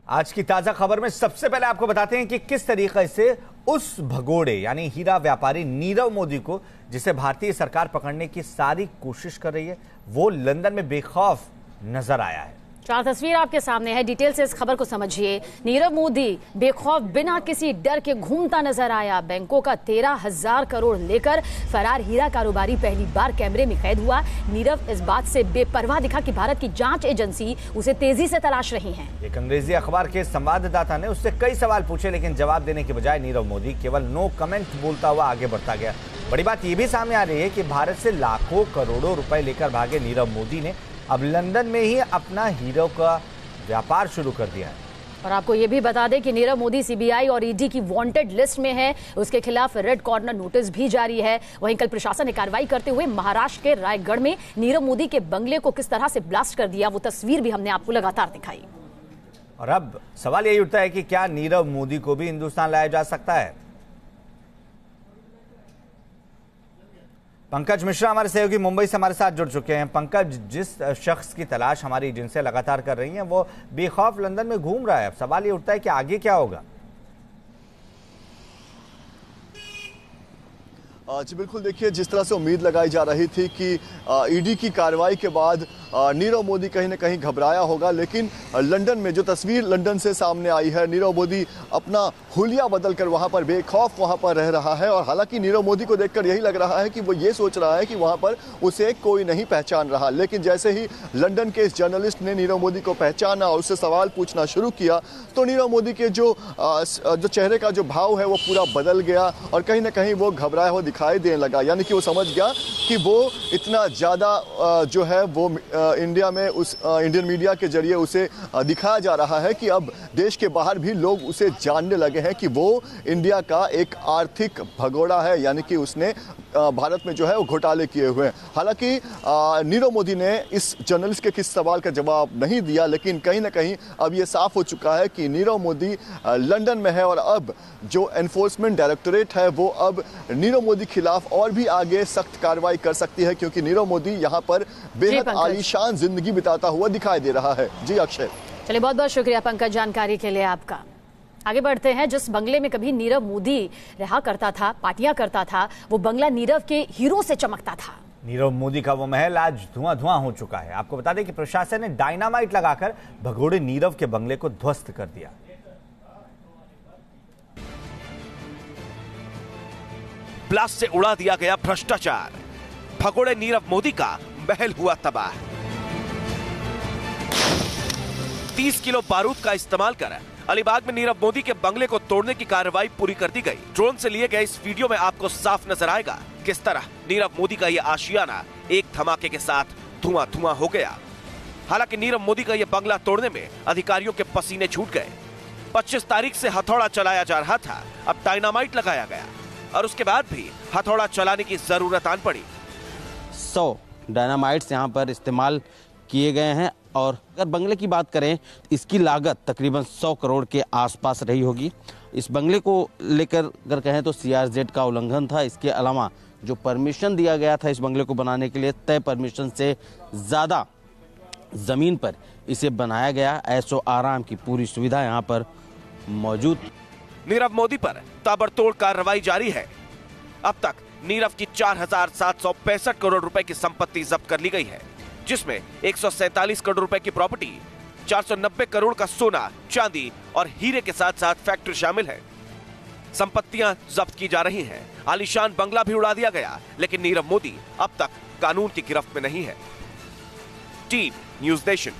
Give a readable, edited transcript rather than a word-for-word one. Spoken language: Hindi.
आज की ताजा खबर में सबसे पहले आपको बताते हैं कि किस तरीके से उस भगोड़े यानी हीरा व्यापारी नीरव मोदी को, जिसे भारतीय सरकार पकड़ने की सारी कोशिश कर रही है, वो लंदन में बेखौफ नजर आया है। चार तस्वीर आपके सामने है, डिटेल से इस खबर को समझिए। नीरव मोदी बेखौफ बिना किसी डर के घूमता नजर आया। बैंकों का 13,000 करोड़ लेकर फरार हीरा कारोबारी पहली बार कैमरे में कैद हुआ। नीरव इस बात से बेपरवाह दिखा कि भारत की जांच एजेंसी उसे तेजी से तलाश रही है। एक अंग्रेजी अखबार के संवाददाता ने उससे कई सवाल पूछे, लेकिन जवाब देने के बजाय नीरव मोदी केवल नो कमेंट बोलता हुआ आगे बढ़ता गया। बड़ी बात यह भी सामने आ रही है कि भारत से लाखों करोड़ों रुपए लेकर भागे नीरव मोदी ने अब लंदन में ही अपना हीरो का व्यापार शुरू कर दिया है। और आपको ये भी बता दें कि नीरव मोदी सीबीआई और ईडी की वांटेड लिस्ट में है। उसके खिलाफ रेड कॉर्नर नोटिस भी जारी है। वहीं कल प्रशासन ने कार्रवाई करते हुए महाराष्ट्र के रायगढ़ में नीरव मोदी के बंगले को किस तरह से ब्लास्ट कर दिया, वो तस्वीर भी हमने आपको लगातार दिखाई। और अब सवाल यही उठता है कि क्या नीरव मोदी को भी हिंदुस्तान लाया जा सकता है? पंकज मिश्रा हमारे सहयोगी मुंबई से हमारे साथ जुड़ चुके हैं। पंकज, जिस शख्स की तलाश हमारी एजेंसियां लगातार कर रही हैं, वो बेखौफ लंदन में घूम रहा है। अब सवाल ये उठता है कि आगे क्या होगा? जी बिल्कुल, देखिए जिस तरह से उम्मीद लगाई जा रही थी कि ईडी की कार्रवाई के बाद नीरव मोदी कहीं ना कहीं घबराया होगा, लेकिन लंदन में जो तस्वीर लंदन से सामने आई है, नीरव मोदी अपना हुलिया बदलकर वहां पर बेखौफ वहां पर रह रहा है। और हालांकि नीरव मोदी को देखकर यही लग रहा है कि वो ये सोच रहा है कि वहां पर उसे कोई नहीं पहचान रहा, लेकिन जैसे ही लंदन के इस जर्नलिस्ट ने नीरव मोदी को पहचाना और उससे सवाल पूछना शुरू किया, तो नीरव मोदी के जो चेहरे का जो भाव है वो पूरा बदल गया और कहीं ना कहीं वो घबराया हुआ दिखाई देने लगा। यानी कि वो समझ गया कि वो इतना ज़्यादा जो है वो इंडिया में उस इंडियन मीडिया के जरिए उसे दिखाया जा रहा है कि अब देश के बाहर भी लोग उसे जानने लगे हैं कि वो इंडिया का एक आर्थिक भगोड़ा है, यानी कि उसने भारत में जो है वो घोटाले किए हुए हैं। हालांकि नीरव मोदी ने इस जर्नलिस्ट के किस सवाल का जवाब नहीं दिया, लेकिन कहीं ना कहीं अब ये साफ हो चुका है कि नीरव मोदी लंदन में है और अब जो एनफोर्समेंट डायरेक्टोरेट है वो अब नीरव मोदी खिलाफ और भी आगे सख्त कार्रवाई कर सकती है, क्योंकि नीरव मोदी यहाँ पर बेहद आलीशान जिंदगी बिताता हुआ दिखाई दे रहा है। जी अक्षय। चलिए, बहुत बहुत शुक्रिया पंकज जानकारी के लिए आपका। आगे बढ़ते हैं। जिस बंगले में कभी नीरव मोदी रहा करता था, पार्टियां करता था, वो बंगला नीरव के हीरो से चमकता था। नीरव मोदी का वो महल आज धुआं धुआं हो चुका है। आपको बता दें कि प्रशासन ने डायनामाइट लगाकर भगोड़े नीरव के बंगले को ध्वस्त कर दिया। ब्लास्ट से उड़ा दिया गया भ्रष्टाचार, भगोड़े नीरव मोदी का महल हुआ तबाह। 30 किलो बारूद का इस्तेमाल कर अलीबाग में नीरव मोदी के बंगले को तोड़ने की कार्रवाई पूरी कर दी गई। ड्रोन से लिए गए इस वीडियो में आपको साफ नजर आएगा किस तरह नीरव मोदी का यह आशियाना एक धमाके के साथ धुआं धुआं हो गया। हालांकि नीरव मोदी का यह बंगला तोड़ने में अधिकारियों के पसीने छूट गए। 25 तारीख से हथौड़ा चलाया जा रहा था, अब डायनामाइट लगाया गया और उसके बाद भी हथौड़ा चलाने की जरूरत आन पड़ी। 100 डायनामाइट्स यहाँ पर इस्तेमाल किए गए हैं और अगर बंगले की बात करें, इसकी लागत तकरीबन 100 करोड़ के आसपास रही होगी। इस बंगले को लेकर अगर कहें तो CRZ का उल्लंघन था। इसके अलावा जो परमिशन दिया गया था इस बंगले को बनाने के लिए, तय परमिशन से ज़्यादा ज़मीन पर इसे बनाया गया। ऐशो आराम की पूरी सुविधा यहाँ पर मौजूद। नीरव मोदी पर ताबड़तोड़ कार्रवाई जारी है। अब तक नीरव की 4,765 करोड़ रुपए की संपत्ति जब्त कर ली गई है, जिसमें 147 करोड़ रुपए की प्रॉपर्टी, 490 करोड़ का सोना, चांदी और हीरे के साथ साथ फैक्ट्री शामिल है। संपत्तियां जब्त की जा रही हैं। आलीशान बंगला भी उड़ा दिया गया, लेकिन नीरव मोदी अब तक कानून की गिरफ्त में नहीं है। Team news nation.